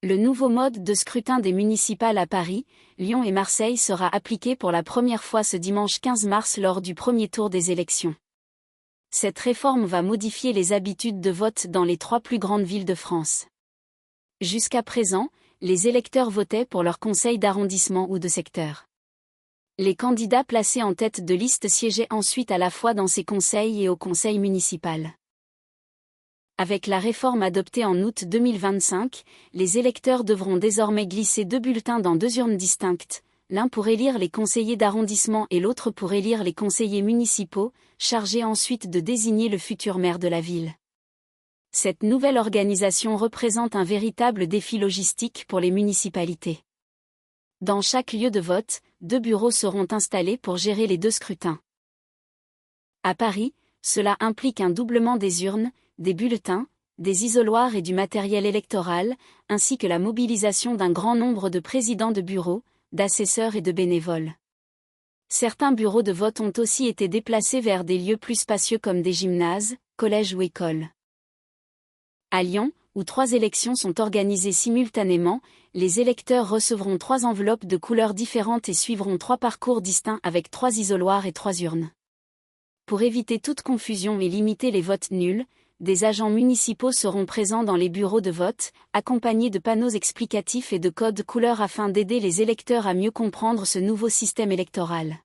Le nouveau mode de scrutin des municipales à Paris, Lyon et Marseille sera appliqué pour la première fois ce dimanche 15 mars lors du premier tour des élections. Cette réforme va modifier les habitudes de vote dans les 3 plus grandes villes de France. Jusqu'à présent, les électeurs votaient pour leur conseil d'arrondissement ou de secteur. Les candidats placés en tête de liste siégeaient ensuite à la fois dans ces conseils et au conseil municipal. Avec la réforme adoptée en août 2025, les électeurs devront désormais glisser 2 bulletins dans 2 urnes distinctes, l'un pour élire les conseillers d'arrondissement et l'autre pour élire les conseillers municipaux, chargés ensuite de désigner le futur maire de la ville. Cette nouvelle organisation représente un véritable défi logistique pour les municipalités. Dans chaque lieu de vote, 2 bureaux seront installés pour gérer les 2 scrutins. À Paris, cela implique un doublement des urnes, des bulletins, des isoloirs et du matériel électoral, ainsi que la mobilisation d'un grand nombre de présidents de bureaux, d'assesseurs et de bénévoles. Certains bureaux de vote ont aussi été déplacés vers des lieux plus spacieux comme des gymnases, collèges ou écoles. À Lyon, où 3 élections sont organisées simultanément, les électeurs recevront 3 enveloppes de couleurs différentes et suivront 3 parcours distincts avec 3 isoloirs et 3 urnes. Pour éviter toute confusion et limiter les votes nuls, des agents municipaux seront présents dans les bureaux de vote, accompagnés de panneaux explicatifs et de codes couleurs afin d'aider les électeurs à mieux comprendre ce nouveau système électoral.